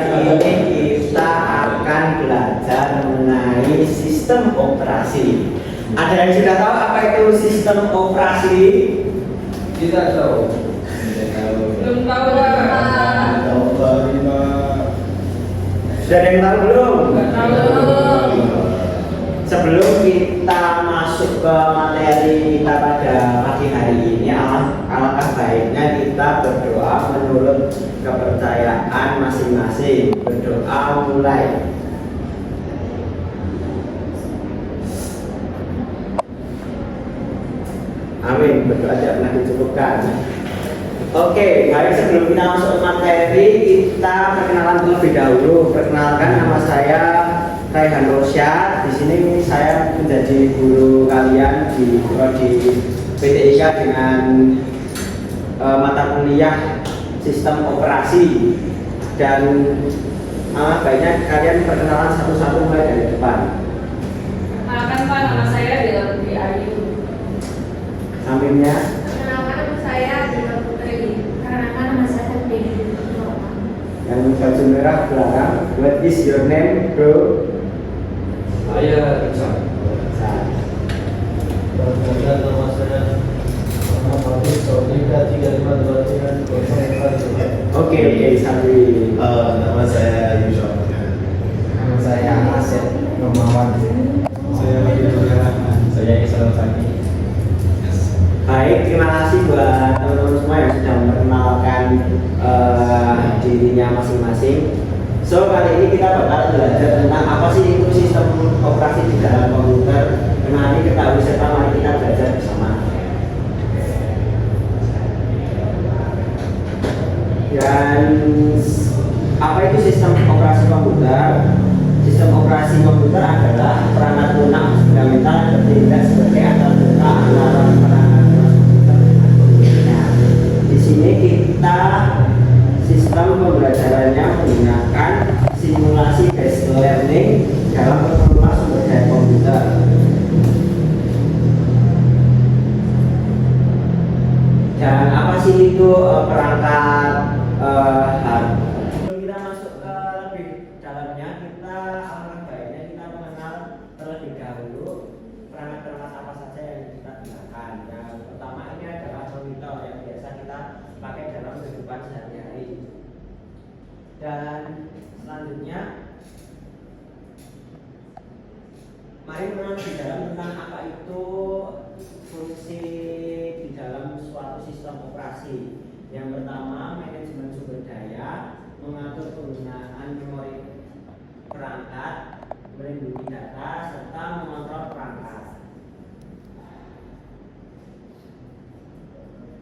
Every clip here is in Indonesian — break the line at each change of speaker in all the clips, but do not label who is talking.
kali ini kita akan belajar mengenai sistem operasi. Ada yang sudah tahu apa itu sistem operasi?
Tidak tahu.
Belum tahu lah.
Sudah ada yang tahu belum?
Nggak tahu.
Sebelum kita masuk ke materi kita pada pagi hari ini, alangkah baiknya kita berdoa menurut kepercayaan masing-masing. Berdoa mulai. Amin, berdoa tidak pernah dicukupkan. Oke, baik, sebelum kita masuk ke materi, kita perkenalan terlebih dahulu. Perkenalkan, nama saya Raihan Rosyad. Di sini saya menjadi guru kalian di PTIK dengan mata kuliah sistem operasi. Dan baiknya kalian perkenalan satu-satu mulai dari depan.
Perkenalkan Pak, nama saya Dela Putri Ayu.
Aminnya.
Perkenalkan nama saya Dela Putri. Perkenalkan nama saya Dewi.
Yang baju merah belakang. What is your name, bro?
Saya Richard.
Perkenalkan nama saya Muhammad Habib Saudika 3523
Oke, Sabri.
Nama saya Yusuf.
Nama saya Asep Romawan.
Saya Abdul Rahman.
Saya Islam Sani.
Baik, terima kasih buat teman-teman semua yang sudah memperkenalkan dirinya masing-masing. So, kali ini kita bakal belajar tentang apa sih itu sistem operasi di dalam komputer. Kenali, ketahui, serta mari kita belajar bersama. Dan apa itu sistem operasi komputer? Sistem operasi komputer adalah perangkat lunak fundamental yang bertindak sebagai antar lunak antara perangkat komputer dengan komputernya. Di sini kita sistem pembelajarannya menggunakan simulasi based learning dalam pengelolaan sumber daya komputer. Dan apa sih itu perangkat hard? Sebelum kita masuk ke lebih dalamnya, kita alangkah baiknya kita mengenal terlebih dahulu perangkat-perangkat apa saja yang kita gunakan. Yang pertama ini adalah monitor yang biasa kita pakai dalam kehidupan sehari-hari. Dan selanjutnya, mari mengenal di dalam tentang apa itu fungsi di dalam suatu sistem operasi. Yang pertama, manajemen sumber daya, mengatur penggunaan memori perangkat, melindungi data, serta mengontrol perangkat.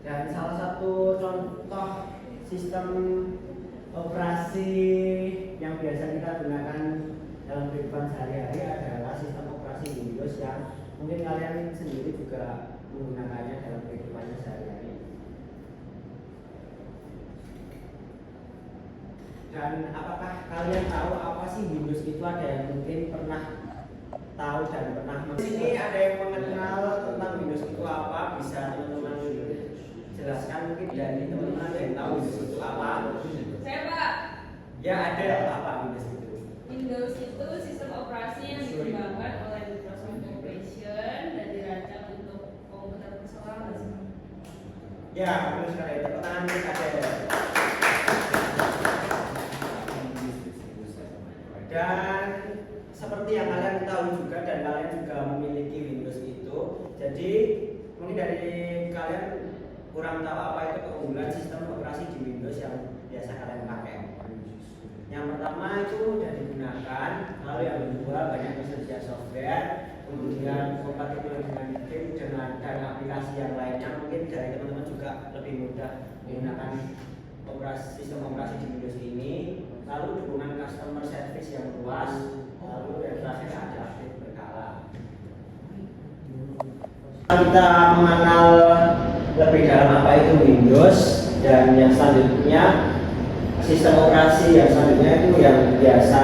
Dan salah satu contoh sistem operasi yang biasa kita gunakan dalam kehidupan sehari-hari adalah sistem operasi Windows yang mungkin kalian sendiri juga menggunakannya dalam kehidupannya sehari-hari. Dan apakah kalian tahu apa sih Windows itu? Ada yang mungkin pernah tahu dan pernah di sini ada yang mengenal tentang Windows itu apa? Bisa teman-teman jelaskan mungkin dari teman-teman ada yang tahu Windows itu apa?
Saya Pak.
Ya, ada apa Windows itu?
Windows itu sistem operasi yang dikembangkan oleh Microsoft Corporation dan dirancang untuk komputer personal.
Ya, betul sekali. Tepuk tangan kita ada. Dan seperti yang kalian tahu juga dan kalian juga memiliki Windows itu, jadi mungkin dari kalian kurang tahu apa itu keunggulan sistem operasi di Windows yang biasa kalian pakai. Yang pertama itu sudah digunakan, lalu yang kedua banyak tersedia software, kemudian kompatibel dengan game dan aplikasi yang lainnya. Mungkin dari teman-teman juga lebih mudah menggunakan sistem operasi di Windows ini. Lalu dukungan customer service yang luas, lalu yang terakhir ada update berkala. Kita mengenal lebih dalam apa itu Windows, dan yang selanjutnya sistem operasi yang selanjutnya itu yang biasa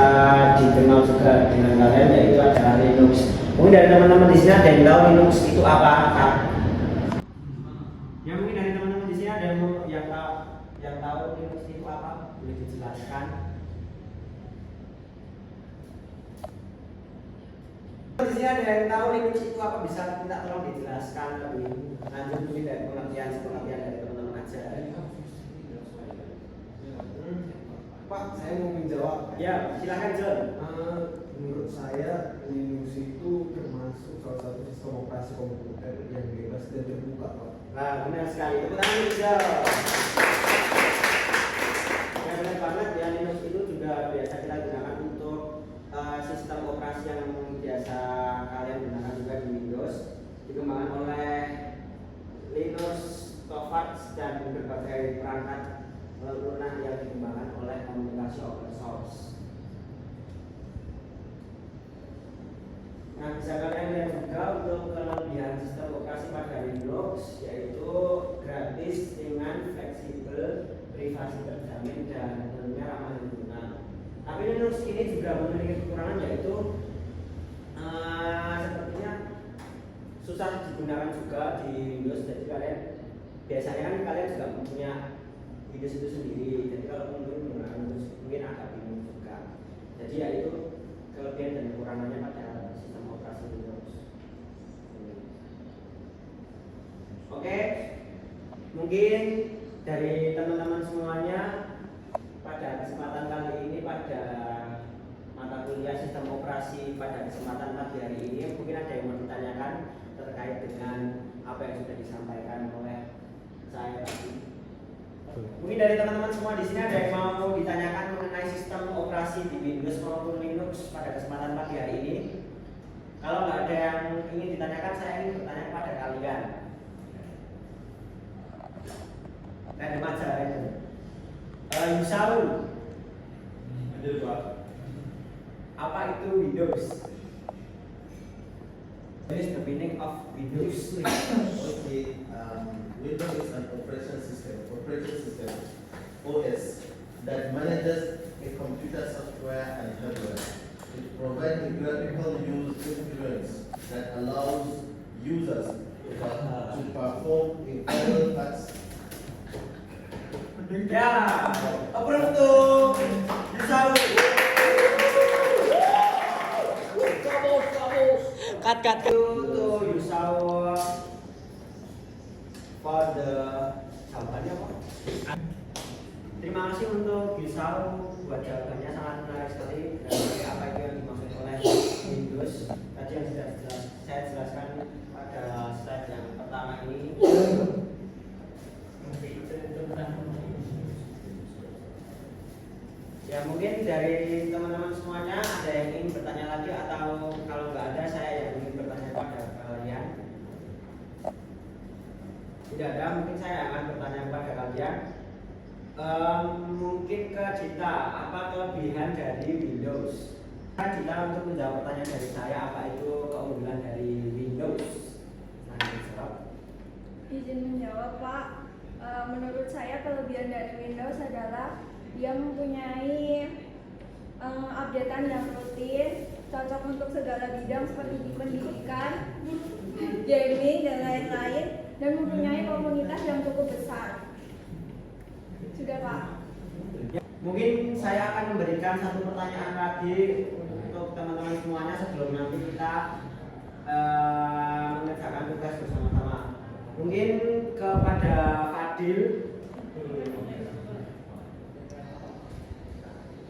dikenal juga dengan kalian, yaitu adalah Linux. Mungkin dari teman-teman di sini ada yang tahu Linux itu apa? Ya, mungkin dari teman-teman di sini ada yang tahu Linux itu apa? Boleh dijelaskan? sini ada yang tahu Linux itu apa, bisa minta tolong dijelaskan lebih lanjut mungkin dari pengertian dari teman-teman aja.
Pak, saya mau menjawab.
Ya, silakan John.
Menurut saya Linux itu termasuk salah satu sistem operasi komputer yang bebas dan terbuka, Pak.
Nah, benar sekali. Tepuk tangan dulu, John. Ya, benar banget ya, Linux itu juga biasa kita gunakan untuk sistem operasi yang biasa kalian gunakan juga di Windows, dikembangkan oleh Linus Torvalds dan berbagai perangkat lunak yang dikembangkan oleh komunitas open source. Nah, bisa kalian lihat juga untuk kelebihan sistem operasi pada Linux, yaitu gratis, ringan, fleksibel, privasi terjamin, dan tentunya ramah lingkungan. Tapi Linux ini juga memiliki kekurangan, yaitu sepertinya susah digunakan juga di Windows. Jadi kalian biasanya kan kalian juga punya Windows itu sendiri. Jadi kalau menggunakan Windows mungkin agak bingung juga. Jadi ya itu kelebihan dan kekurangannya pada sistem operasi Windows. Oke, mungkin dari teman-teman semuanya pada kesempatan kali ini pada mata kuliah sistem operasi pada kesempatan pagi hari ini mungkin ada yang mau ditanyakan terkait dengan apa yang sudah disampaikan oleh saya tadi. Mungkin dari teman-teman semua di sini ada yang mau ditanyakan mengenai sistem operasi di Windows maupun Linux pada kesempatan pagi hari ini. Kalau nggak ada yang ingin ditanyakan, saya ingin bertanya kepada kalian. Ada majalah itu. Yusaul.
Ada Pak.
Apa itu Windows? What is the meaning of Windows?
Okay, Windows is an operating system, OS, that manages a computer software and hardware. It provides a graphical user experience that allows users to perform internal tasks.
Ya, approve tuh. Yusaul. Cut to Yusaul for the jawabannya apa? Terima kasih untuk Yusaul buat jawabannya, sangat menarik sekali dari apa itu yang dimaksud oleh Windows. Tadi yang sudah saya jelaskan pada slide yang pertama ini. Ya, mungkin dari teman-teman semuanya ada yang ingin bertanya lagi, atau kalau nggak ada saya yang ingin bertanya pada kalian. Tidak ada, mungkin saya akan bertanya kepada kalian. Mungkin ke Cita, apa kelebihan dari Windows? Cita untuk menjawab pertanyaan dari saya, apa itu keunggulan dari Windows? Nah, dijawab.
Izin menjawab, Pak. Menurut saya kelebihan dari Windows adalah dia mempunyai updatean yang rutin, cocok untuk segala bidang seperti di pendidikan, gaming, dan lain-lain, dan mempunyai komunitas yang cukup besar. Sudah, Pak.
Mungkin saya akan memberikan satu pertanyaan lagi untuk teman-teman semuanya sebelum nanti kita mengerjakan tugas bersama-sama. Mungkin kepada Fadil,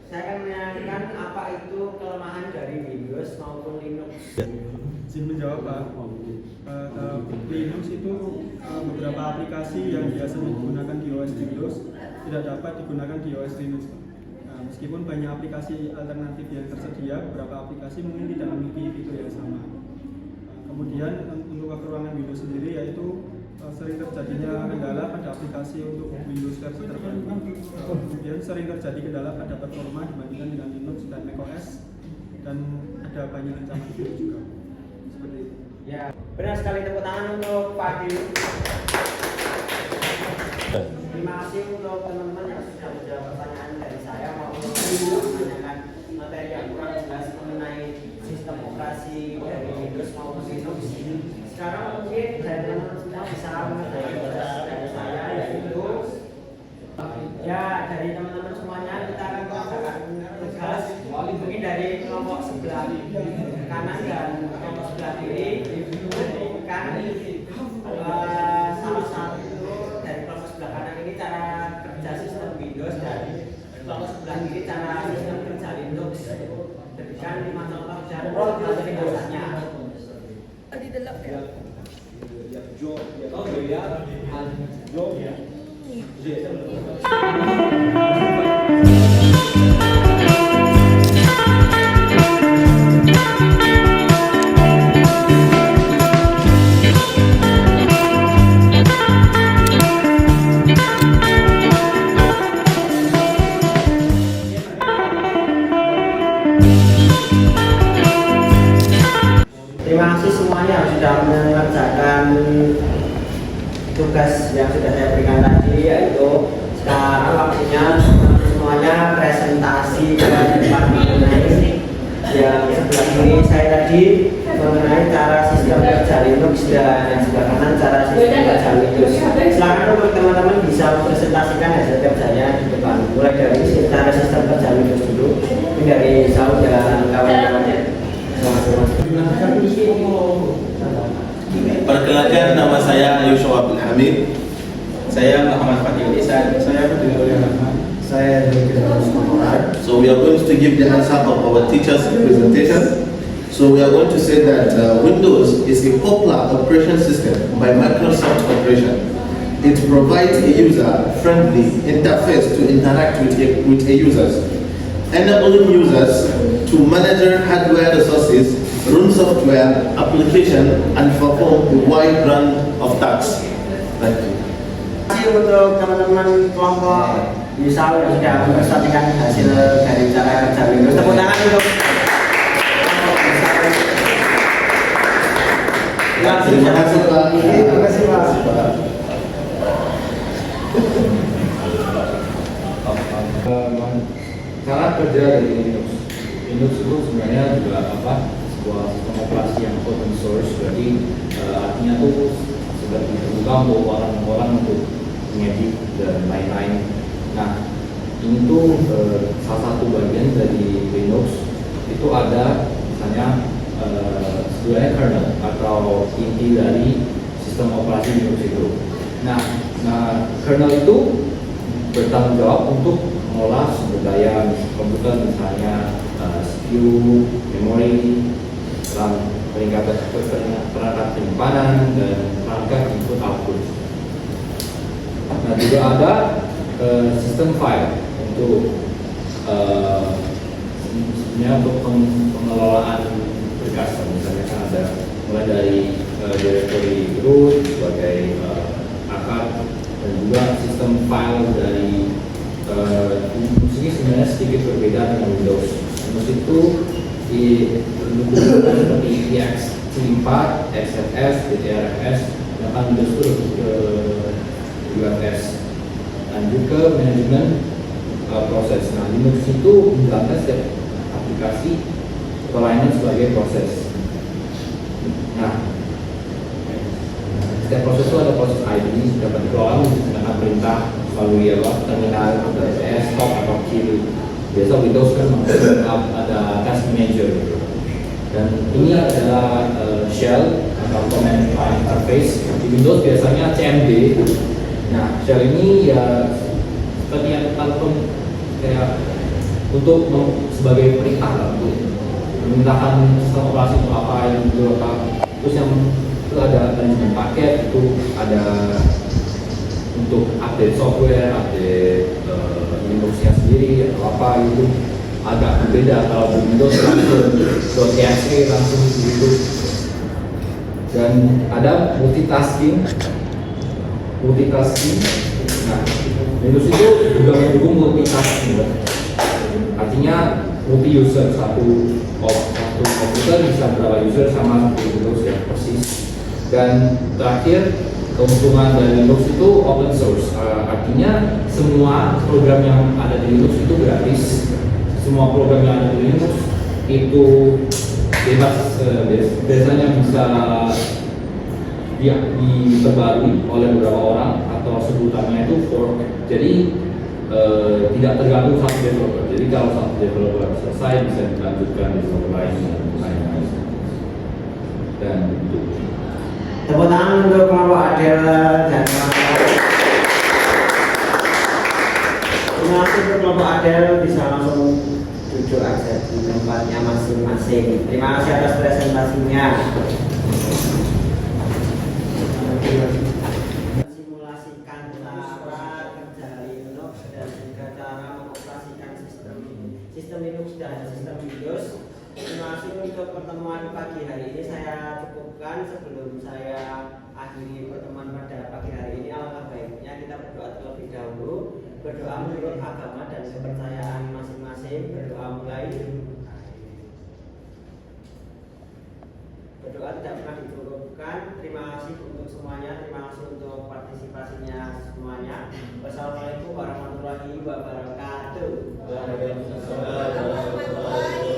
saya akan menanyakan apa itu kelemahan dari Windows maupun Linux.
Izin menjawab, Pak. Linux itu beberapa aplikasi yang biasanya digunakan di OS Windows tidak dapat digunakan di OS Linux. Meskipun banyak aplikasi alternatif yang tersedia, beberapa aplikasi mungkin tidak memiliki fitur yang sama. Kemudian untuk kekurangan Windows sendiri yaitu sering terjadinya kendala pada aplikasi untuk Windows versi terbaru. Kemudian sering terjadi kendala pada performa dibandingkan dengan Linux dan macOS, dan ada banyak ancaman virus juga. Seperti itu.
Ya, benar sekali, tepuk tangan untuk Fadil. Terima kasih untuk teman-teman yang sudah menjawab pertanyaan dari saya maupun menanyakan materi yang kurang jelas mengenai sistem operasi dari Windows maupun Linux. Sekarang mungkin dari teman-teman semua bisa mengerjakan tugas dari saya, yaitu ya dari teman-teman semuanya kita akan mengerjakan tugas mungkin dari kelompok sebelah kanan dan kelompok sebelah kiri kan salah satu dari kelompok sebelah kanan ini cara kerja sistem Windows dan kelompok sebelah kiri cara sistem kerja Linux. Berikan 5 contoh dan penjelasannya.
Di dalam ya.
Oh iya, Job.
Terima kasih semuanya sudah mengerjakan tugas yang sudah saya berikan tadi, yaitu sekarang waktunya semuanya presentasi ke depan mengenai yang sebelah kiri saya tadi mengenai cara sistem kerja Linux dan yang sebelah kanan cara sistem kerja Windows. Silakan untuk teman-teman bisa presentasikan hasil kerjanya di depan. Mulai dari cara sistem kerja Windows dulu, ini dari Saud dan kawan-kawannya.
Perkenalkan, nama saya Yusuf Abdul Hamid.
Saya Muhammad Fadil Isan. Saya Abdul Rahman.
Saya dari Kementerian.
So we are going to give the answer of our teacher's presentation. So we are going to say that Windows is a popular operation system by Microsoft Corporation. It provides a user-friendly interface to interact with a users, enabling users to manage hardware resources, run software, application, and perform a wide range of tasks. Thank you.
Terima kasih untuk teman-teman kelompok Yusau yang sudah mempresentasikan hasil dari cara kerja Windows. Tepuk tangan untuk kelompok Yusau.
Terima kasih Pak.
Terima kasih Pak.
Cara kerja dari Linux. Linux itu sebenarnya juga sebuah sistem operasi yang open source. Jadi artinya tuh seperti terbuka untuk orang-orang untuk mengedit dan lain-lain. Nah, ini tuh salah satu bagian dari Linux itu ada misalnya sebenarnya kernel atau inti dari sistem operasi Linux itu. Nah kernel itu bertanggung jawab untuk mengolah sumber daya komputer, misalnya CPU, memori, perangkat penyimpanan, dan perangkat input output. Nah, juga ada sistem file untuk sebenarnya untuk pengelolaan berkas, misalnya kan ada mulai dari directory root sebagai akar, dan juga sistem file dari ini sebenarnya sedikit berbeda dengan Windows. Windows itu dibentukkan seperti ext4, XFS, DTRFS, sedangkan Windows itu ke UFS. Dan juga manajemen proses. Nah, Linux itu menjalankan setiap aplikasi atau lainnya sebagai proses. Nah, setiap proses itu ada proses ID dapat dikelola menggunakan perintah melalui terminal, stop atau kill. Biasa Windows kan ada task manager, dan ini adalah shell atau command line interface. Di Windows biasanya CMD. Nah, shell ini ya seperti yang kayak untuk sebagai perintah lah, untuk memerintahkan sistem operasi untuk apa yang itu apa. Terus yang itu ada manajemen paket, itu ada untuk update software, update Linuxnya sendiri atau apa, itu agak berbeda. Kalau di Windows langsung .exe langsung begitu. Dan ada multitasking. Nah, Windows itu juga mendukung multitasking. Artinya multi user, satu komputer bisa berapa user sama seperti Windows ya, persis. Dan terakhir, keuntungan dari Linux itu open source, artinya semua program yang ada di Linux itu gratis. Semua program yang ada di Linux itu bebas, biasanya bisa diperbarui oleh beberapa orang, atau sebutannya itu fork. Jadi tidak tergantung satu developer. Jadi kalau satu developer selesai bisa dilanjutkan developer lain dan lain-lain. dan bentuk.
Tepuk tangan untuk kelompok Adel dan kawan-kawan. Terima kasih untuk kelompok Adel, bisa langsung duduk aja di tempatnya masing-masing. Terima kasih atas presentasinya. Simulasikan cara kerja Linux dan juga cara mengoperasikan sistem Linux dan sistem Windows. Terima kasih untuk pertemuan pagi hari ini. Saya cukupkan. Sebelum saya akhiri pertemuan pada pagi hari ini, alangkah baiknya kita berdoa terlebih dahulu. Berdoa menurut agama dan kepercayaan masing-masing. Berdoa mulai. Berdoa tidak pernah dicukupkan. Terima kasih untuk semuanya. Terima kasih untuk partisipasinya semuanya. Wassalamualaikum warahmatullahi wabarakatuh.
Waalaikumsalam.